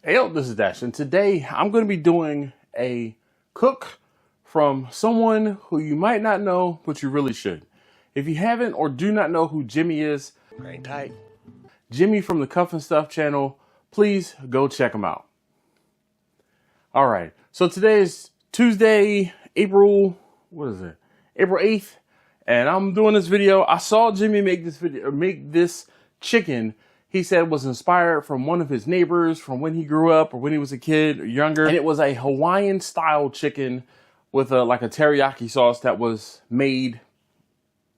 Hey, yo, this is Dash, and today I'm going to be doing a cook from someone who you might not know, but you really should. If you haven't or do not know who Jimmy is, hang tight. Jimmy from the Cuff and Stuff channel, please go check him out. All right, so today is Tuesday, April 8th, and I'm doing this video. I saw Jimmy make this chicken. He said was inspired from one of his neighbors from when he grew up or when he was a kid or younger. And it was a Hawaiian style chicken with like a teriyaki sauce that was made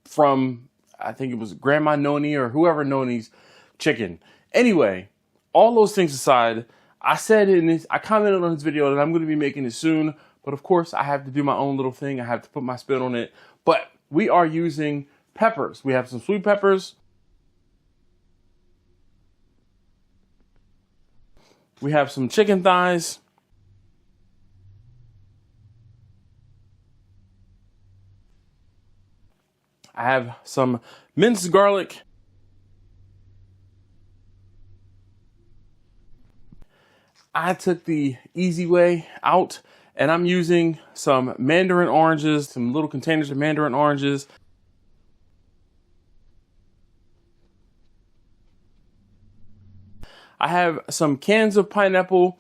from, I think it was Grandma Noni or whoever Noni's chicken. Anyway, all those things aside, I commented on his video that I'm going to be making it soon. But of course, I have to do my own little thing. I have to put my spin on it. But we are using peppers. We have some sweet peppers. We have some chicken thighs. I have some minced garlic. I took the easy way out, and I'm using some mandarin oranges, some little containers of mandarin oranges. I have some cans of pineapple.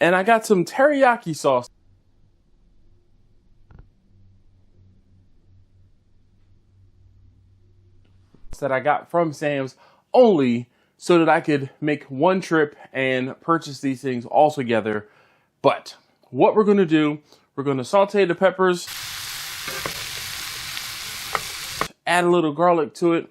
And I got some teriyaki sauce that I got from Sam's only so that I could make one trip and purchase these things all together. But what we're going to do, we're going to saute the peppers, add a little garlic to it.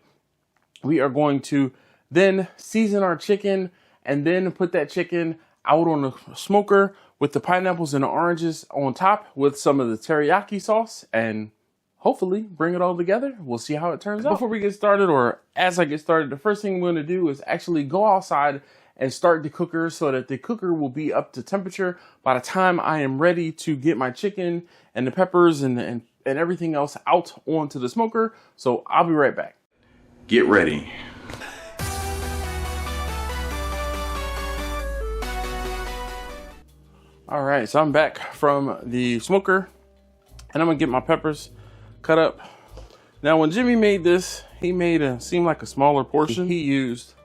We are going to then season our chicken and then put that chicken out on the smoker with the pineapples and the oranges on top with some of the teriyaki sauce and hopefully bring it all together. We'll see how it turns out. Before we get started, or as I get started, the first thing we're going to do is actually go outside and start the cooker so that the cooker will be up to temperature by the time I am ready to get my chicken and the peppers and everything else out onto the smoker. So I'll be right back. Get ready. All right, so I'm back from the smoker and I'm gonna get my peppers cut up. Now, when Jimmy made this, he made it seem like a smaller portion. He used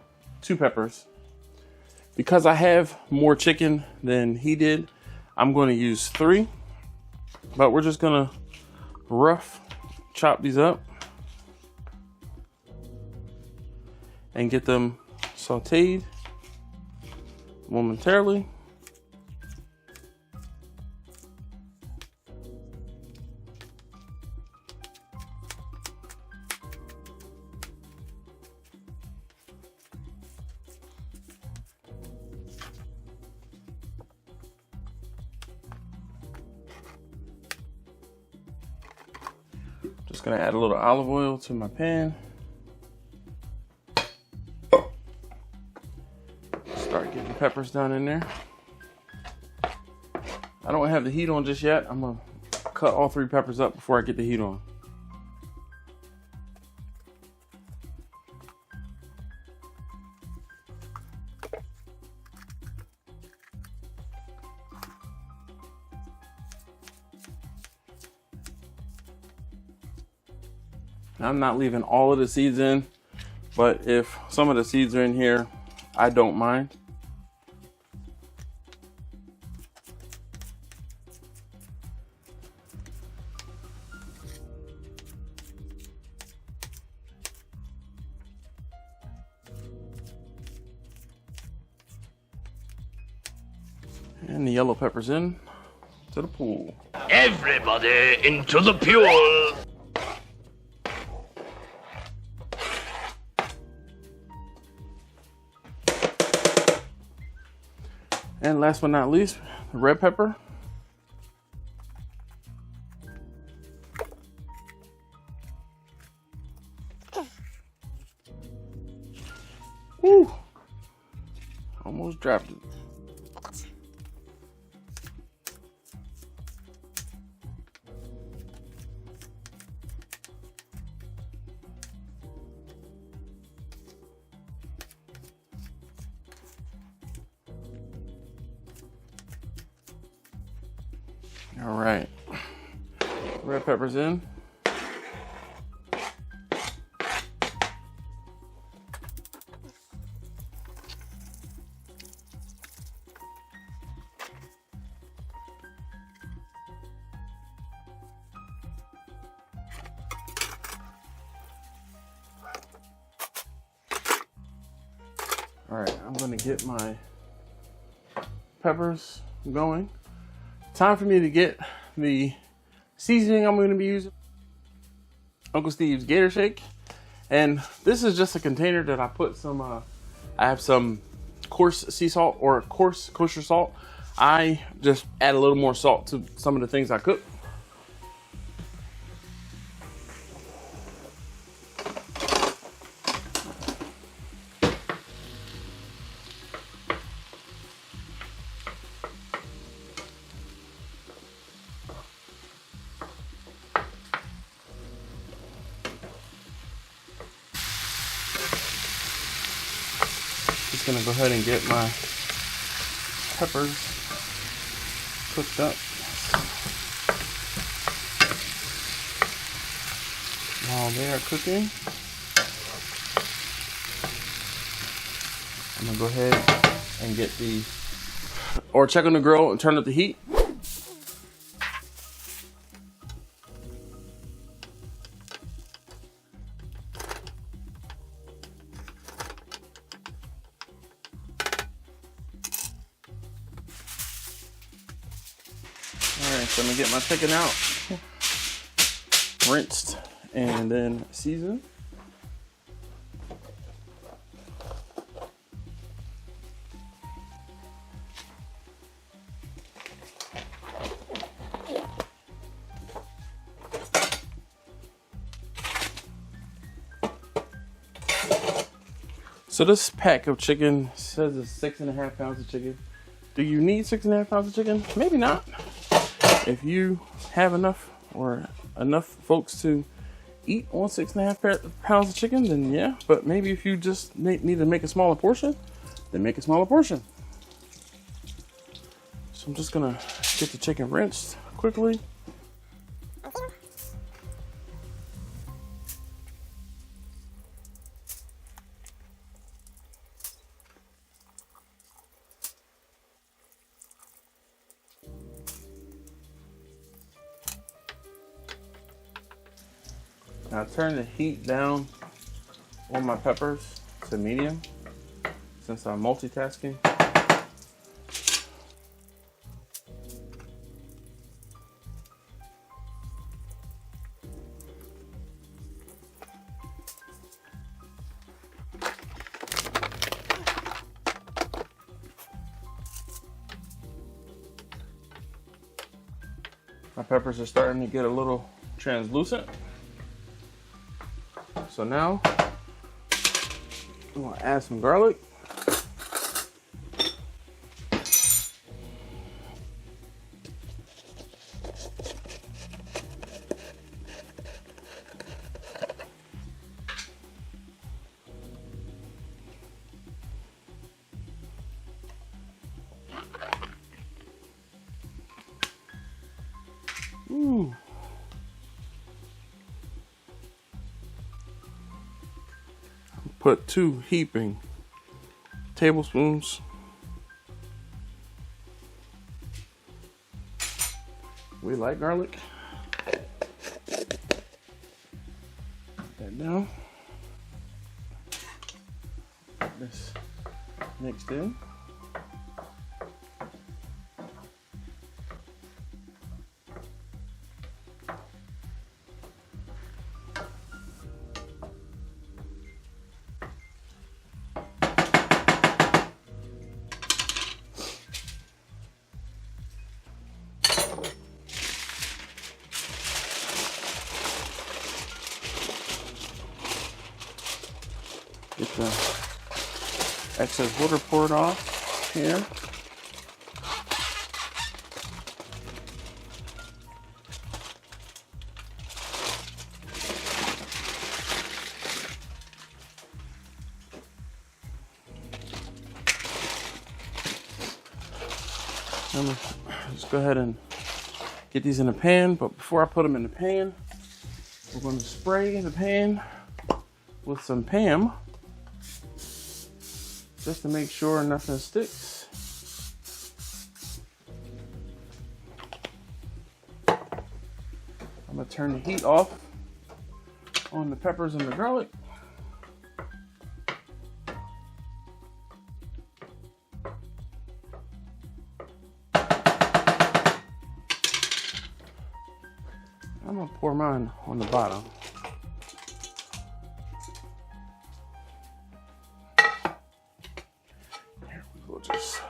2 peppers. Because I have more chicken than he did, I'm going to use 3, but we're just gonna rough chop these up and get them sauteed momentarily. Just gonna add a little olive oil to my pan. Start getting the peppers down in there. I don't have the heat on just yet. I'm gonna cut all 3 peppers up before I get the heat on. Now, I'm not leaving all of the seeds in, but if some of the seeds are in here, I don't mind. And the yellow peppers in to the pool. Everybody into the pool! And last but not least, the red pepper. Woo! Almost dropped it. All right, red peppers in. All right, I'm gonna get my peppers going. Time for me to get the seasoning I'm gonna be using. Uncle Steve's Gator Shake. And this is just a container that I put some, I have some coarse sea salt or coarse kosher salt. I just add a little more salt to some of the things I cook. Just gonna go ahead and get my peppers cooked up. While they are cooking, I'm gonna go ahead and get or check on the grill and turn up the heat. Alright, so I'm gonna get my chicken out, rinsed, and then seasoned. So this pack of chicken says it's 6.5 pounds of chicken. Do you need 6.5 pounds of chicken? Maybe not. If you have enough or enough folks to eat on 6.5 pounds of chicken, then yeah. But maybe if you just need to make a smaller portion, then make a smaller portion. So I'm just gonna get the chicken rinsed quickly. Now turn the heat down on my peppers to medium since I'm multitasking. My peppers are starting to get a little translucent. So now I'm gonna add some garlic. Ooh. Put 2 heaping tablespoons. We like garlic. Put that down. Get this mixed in. Get the excess water poured off here. I'm gonna just go ahead and get these in the pan, but before I put them in the pan, we're going to spray the pan with some Pam just to make sure nothing sticks. I'm going to turn the heat off on the peppers and the garlic. I'm gonna pour mine on the bottom. Here we go, just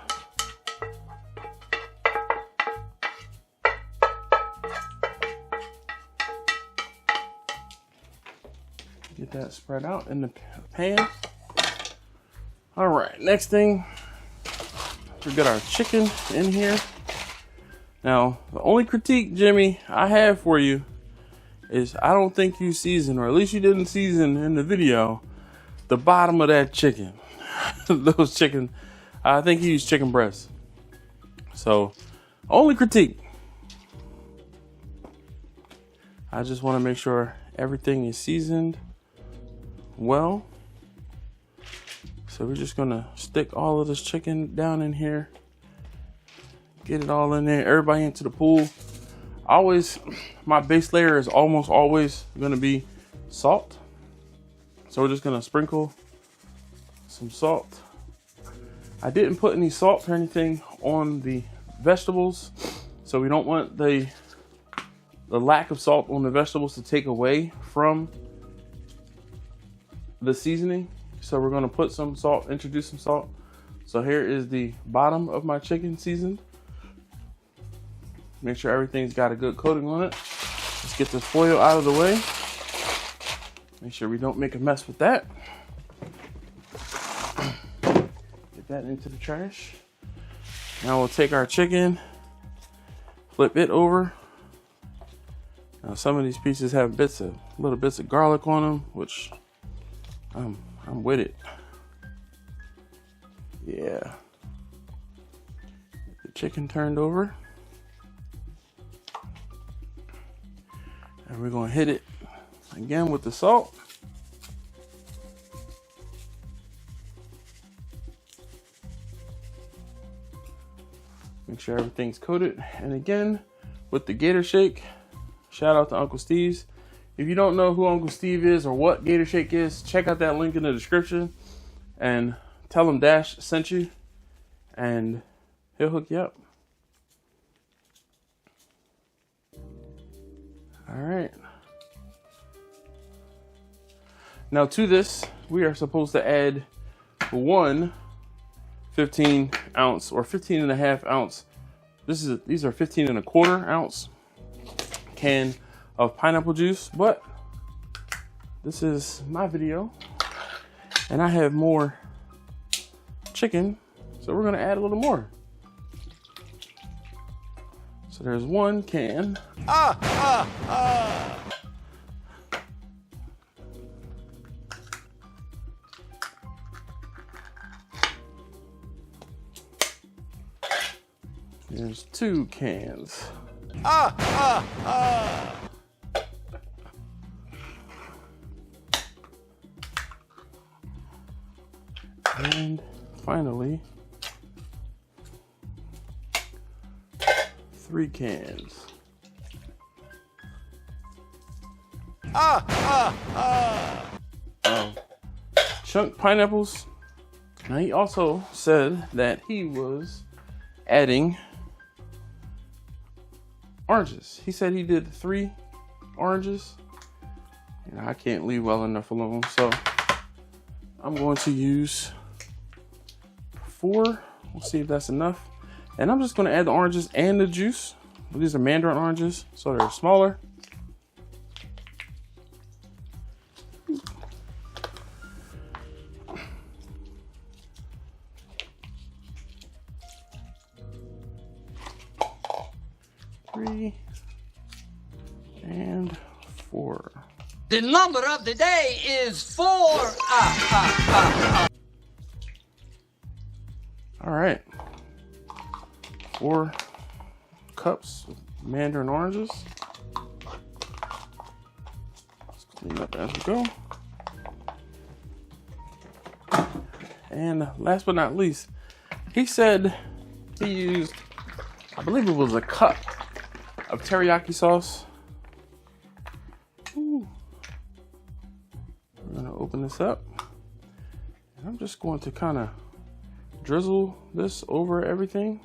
get that spread out in the pan. All right, next thing, we got our chicken in here. Now, the only critique, Jimmy, I have for you is I don't think you seasoned, or at least you didn't season in the video, the bottom of that chicken. Those chicken, I think you used chicken breast. So, only critique. I just want to make sure everything is seasoned well. So we're just gonna stick all of this chicken down in here. Get it all in there, everybody into the pool. Always, my base layer is almost always gonna be salt. So we're just gonna sprinkle some salt. I didn't put any salt or anything on the vegetables, so we don't want the lack of salt on the vegetables to take away from the seasoning. So we're gonna put some salt, introduce some salt. So here is the bottom of my chicken seasoned. Make sure everything's got a good coating on it. Let's get this foil out of the way. Make sure we don't make a mess with that. Get that into the trash. Now we'll take our chicken, flip it over. Now some of these pieces have little bits of garlic on them, which I'm with it. Yeah. Get the chicken turned over. And we're gonna hit it again with the salt. Make sure everything's coated. And again, with the Gator Shake, shout out to Uncle Steve's. If you don't know who Uncle Steve is or what Gator Shake is, check out that link in the description and tell him Dash sent you and he'll hook you up. All right. Now to this, we are supposed to add one 15 ounce or 15 and a half ounce. These are 15 and a quarter ounce can of pineapple juice, but this is my video and I have more chicken, so we're gonna add a little more. So there's one can. There's 2 cans. And finally, 3 cans. Chunk pineapples. Now he also said that he was adding oranges. He said he did 3 oranges. And I can't leave well enough alone, so I'm going to use 4. We'll see if that's enough. And I'm just going to add the oranges and the juice. These are mandarin oranges, so they're smaller. Three and 4. The number of the day is 4. All right. 4 cups of mandarin oranges. Let's clean up as we go. And last but not least, he said he used, I believe it was a cup of teriyaki sauce. Ooh. We're gonna open this up. And I'm just going to kind of drizzle this over everything.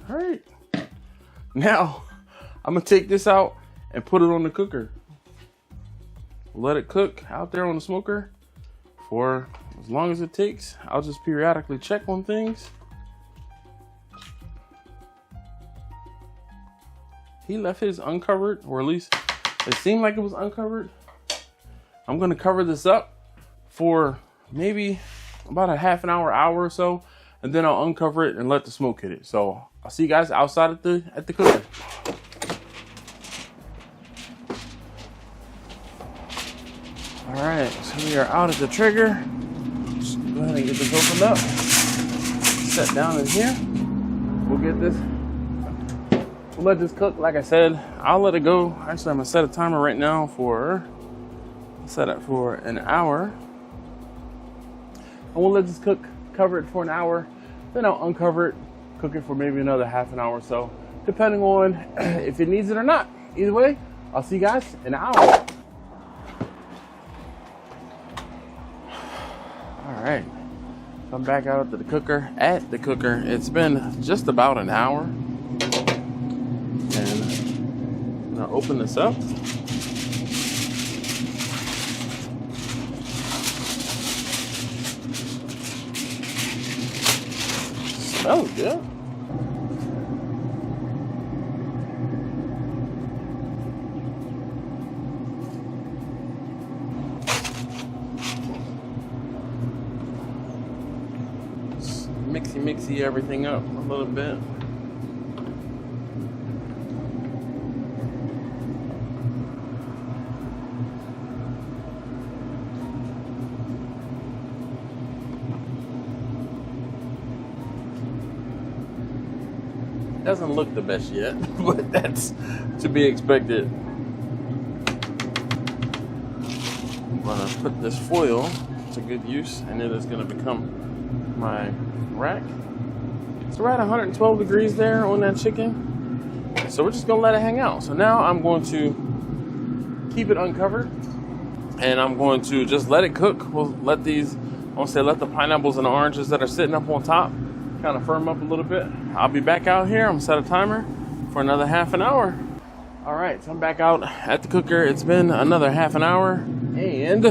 All right. Now, I'm gonna take this out and put it on the cooker. Let it cook out there on the smoker for as long as it takes. I'll just periodically check on things. He left his uncovered, or at least it seemed like it was uncovered. I'm gonna cover this up for maybe about a half an hour, hour or so, and then I'll uncover it and let the smoke hit it. So I'll see you guys outside at the cooker. All right, so we are out at the trigger. Just go ahead and get this opened up. Set down in here. We'll get this. We'll let this cook. Like I said, I'll let it go. Actually, I'm gonna set a timer right now for, set it for an hour. And we'll let this cook, cover it for an hour. Then I'll uncover it, cook it for maybe another half an hour or so, depending on if it needs it or not. Either way, I'll see you guys in an hour. All right, so I'm back out to the cooker. At the cooker, it's been just about an hour. And I'm gonna open this up. Smells good. Mixy everything up a little bit. Doesn't look the best yet, but that's to be expected. I'm gonna put this foil to good use, and it is gonna become my rack. So we're at 112 degrees there on that chicken. So we're just gonna let it hang out. So now I'm going to keep it uncovered, and I'm going to just let it cook. We'll let these, I want to say let the pineapples and the oranges that are sitting up on top kind of firm up a little bit. I'll be back out here. I'm gonna set a timer for another half an hour. All right, so I'm back out at the cooker. It's been another half an hour, and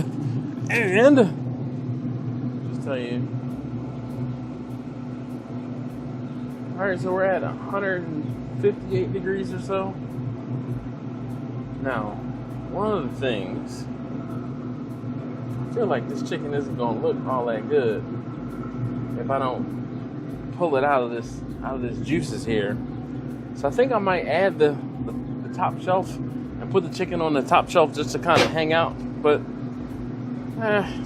just tell you. All right, so we're at 158 degrees or so. Now, one of the things, I feel like this chicken isn't gonna look all that good if I don't pull it out of this juices here. So I think I might add the top shelf and put the chicken on the top shelf just to kind of hang out. But I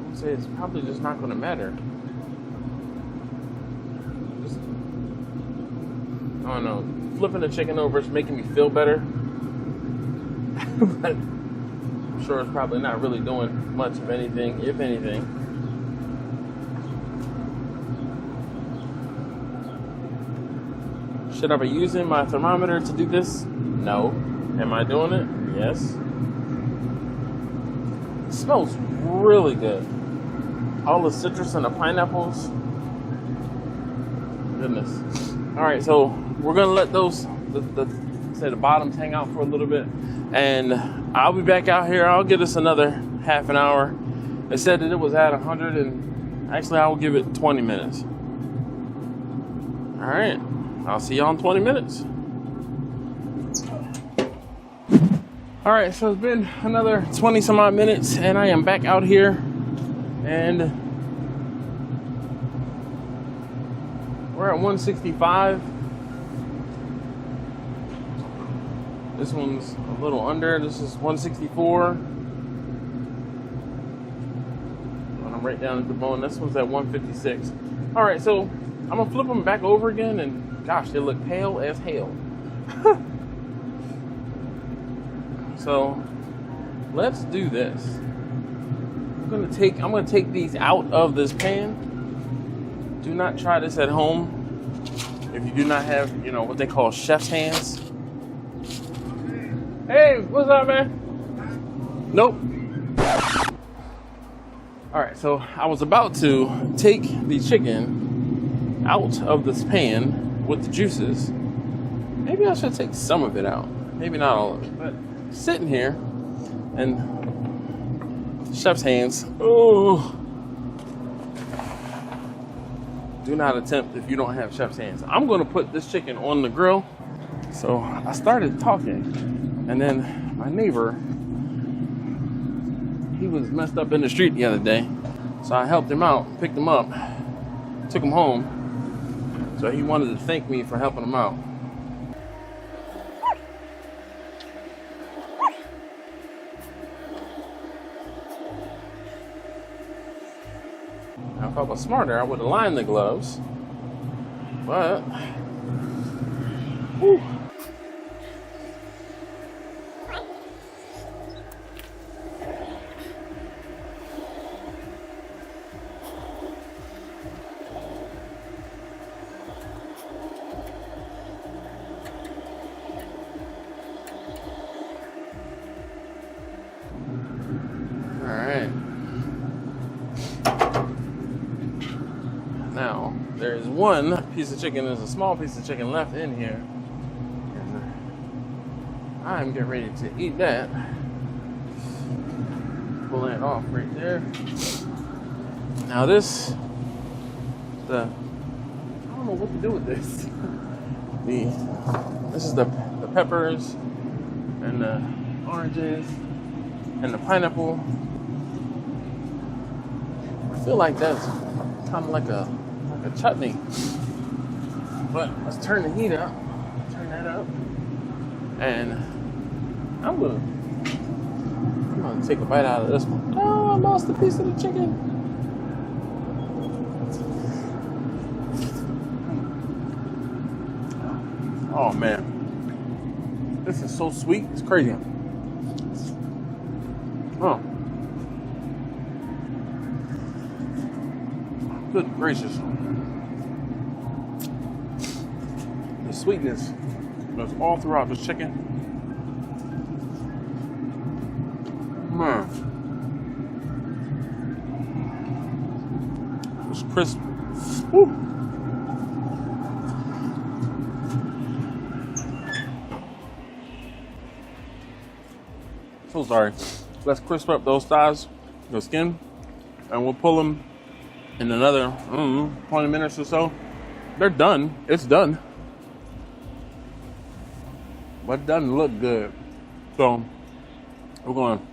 would say it's probably just not gonna matter. I don't know, flipping the chicken over is making me feel better. But I'm sure it's probably not really doing much of anything, if anything. Should I be using my thermometer to do this? No. Am I doing it? Yes. It smells really good. All the citrus and the pineapples. Goodness. All right, so we're gonna let those, the bottoms hang out for a little bit, and I'll be back out here. I'll give us another half an hour. It said that it was at 100, and actually I will give it 20 minutes. All right, I'll see y'all in 20 minutes. All right, so it's been another 20 some odd minutes, and I am back out here, and we're at 165. This one's a little under. This is 164. right down at the bone. This one's at 156. All right, so I'm gonna flip them back over again, and gosh, they look pale as hell. So let's do this. I'm gonna take these out of this pan. Do not try this at home if you do not have, what they call chef's hands. Hey, what's up, man? Nope. All right, so I was about to take the chicken out of this pan with the juices. Maybe I should take some of it out. Maybe not all of it, but sitting here and chef's hands. Oh. Do not attempt if you don't have chef's hands. I'm gonna put this chicken on the grill. So I started talking, and then my neighbor, he was messed up in the street the other day. So I helped him out, picked him up, took him home. So he wanted to thank me for helping him out. Now, if I was smarter, I would have lined the gloves, but whew. Now, there's one piece of chicken, there's a small piece of chicken left in here. And I'm getting ready to eat that. Pull that off right there. Now this I don't know what to do with this. This is the peppers and the oranges and the pineapple. I feel like that's kind of like a chutney. But let's turn the heat up. Turn that up. And I'm gonna take a bite out of this one. Oh, I lost a piece of the chicken. Oh man. This is so sweet, it's crazy. Oh. Good gracious. The sweetness goes all throughout this chicken. Man. It's crisp. Woo. So sorry. Let's crisp up those thighs, the skin, and we'll pull them in another 20 minutes or so. They're done. It's done. But it doesn't look good. So we're going to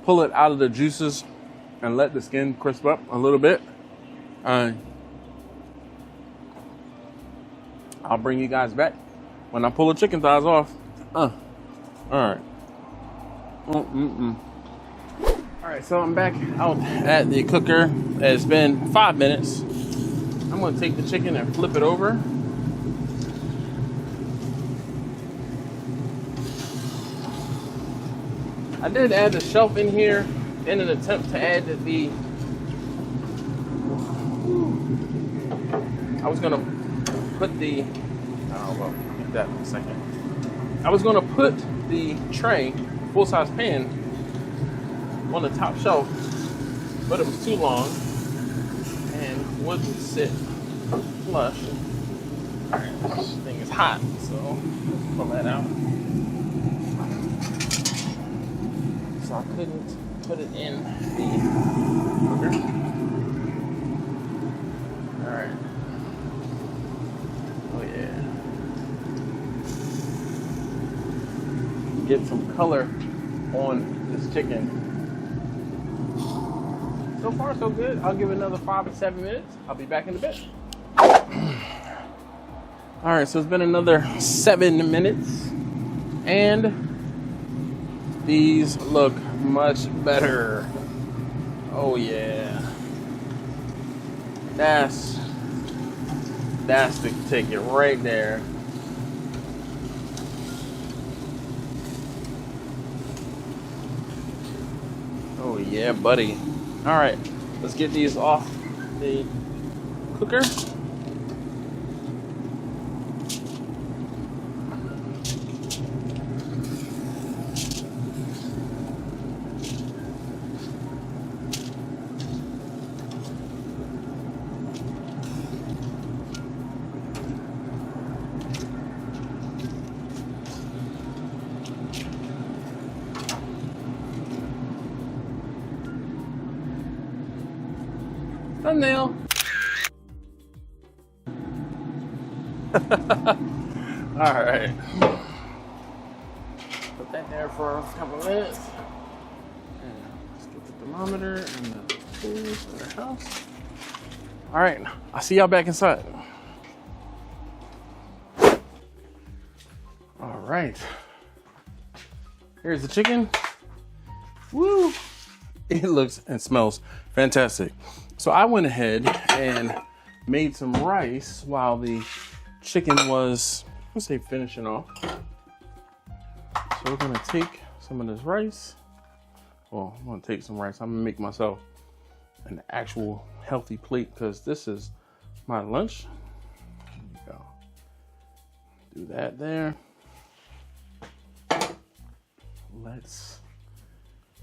pull it out of the juices and let the skin crisp up a little bit. I'll bring you guys back when I pull the chicken thighs off. All right. All right, so I'm back out at the cooker. It's been 5 minutes. I'm going to take the chicken and flip it over. I did add the shelf in here in an attempt to add the... I was going to put the... Oh, well, get that in a second. I was going to put the tray, full-size pan, on the top shelf, but it was too long and wouldn't sit flush. Alright, this thing is hot, so pull that out. So I couldn't put it in the cooker. Alright. Oh yeah. Get some color on this chicken. So far, so good. I'll give it another 5 to 7 minutes. I'll be back in a bit. All right, so it's been another 7 minutes, and these look much better. Oh yeah. That's the ticket right there. Oh yeah, buddy. All right, let's get these off the cooker. Thumbnail. All right. Put that there for a couple minutes. And let's get the thermometer and the tools in the house. All right. I'll see y'all back inside. All right. Here's the chicken. Woo! It looks and smells fantastic. So I went ahead and made some rice while the chicken was, let's say, finishing off. So we're gonna take some of this rice. Well, I'm gonna take some rice. I'm gonna make myself an actual healthy plate because this is my lunch. There you go. Do that there.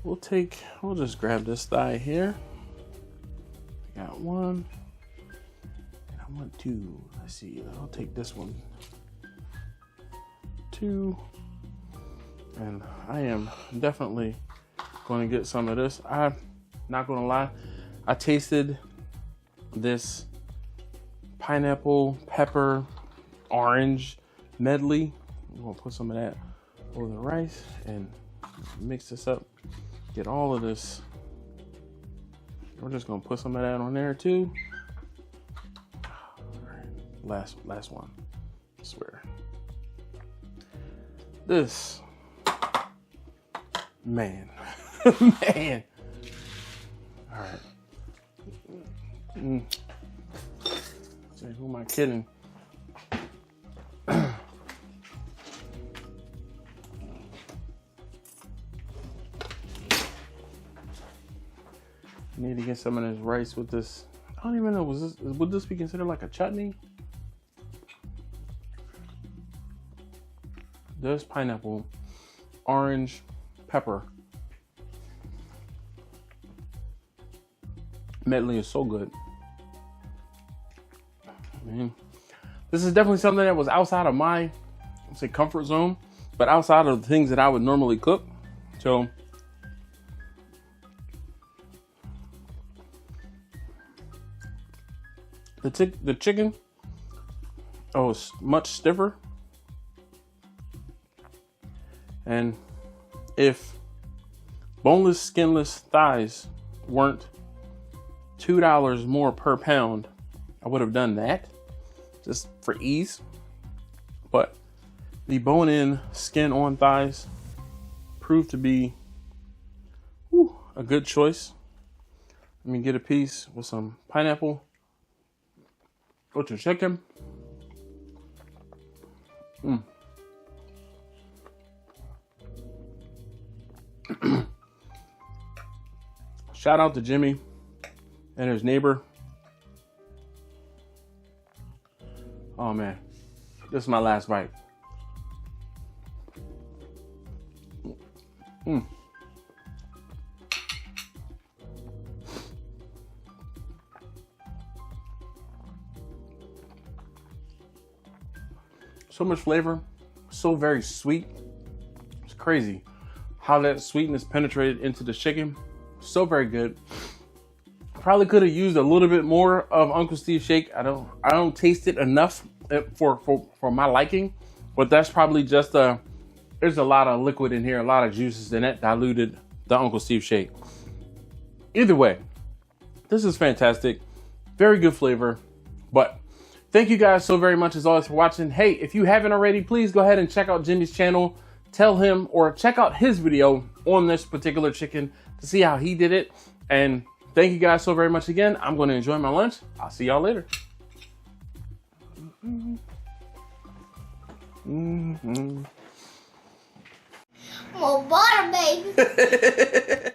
We'll just grab this thigh here. I got one. And I want two. Let's see, I'll take this one. Two. And I am definitely going to get some of this. I'm not going to lie. I tasted this pineapple, pepper, orange medley. I'm going to put some of that over the rice and mix this up. Get all of this. We're just gonna put some of that on there too. All right. Last one. I swear. This man, man. All right. Say, who am I kidding? Need to get some of this rice with this. I don't even know, would this be considered like a chutney? There's pineapple, orange, pepper. Medley is so good. Man, this is definitely something that was outside of my, let's say, comfort zone, but outside of the things that I would normally cook. So the chicken, oh, it's much stiffer. And if boneless, skinless thighs weren't $2 more per pound, I would have done that just for ease. But the bone-in, skin-on thighs proved to be a good choice. Let me get a piece with some pineapple. Go to chicken. Shout out to Jimmy and his neighbor. Oh man, this is my last bite. So much flavor, so very sweet. It's crazy how that sweetness penetrated into the chicken. So very good. Probably could have used a little bit more of Uncle Steve's shake. I don't taste it enough for my liking, but that's probably just there's a lot of liquid in here, a lot of juices, and that diluted the Uncle Steve shake. Either way, this is fantastic. Very good flavor. But thank you guys so very much as always for watching. Hey, if you haven't already, please go ahead and check out Jimmy's channel. Tell him or check out his video on this particular chicken to see how he did it. And thank you guys so very much again. I'm going to enjoy my lunch. I'll see y'all later. More butter, baby.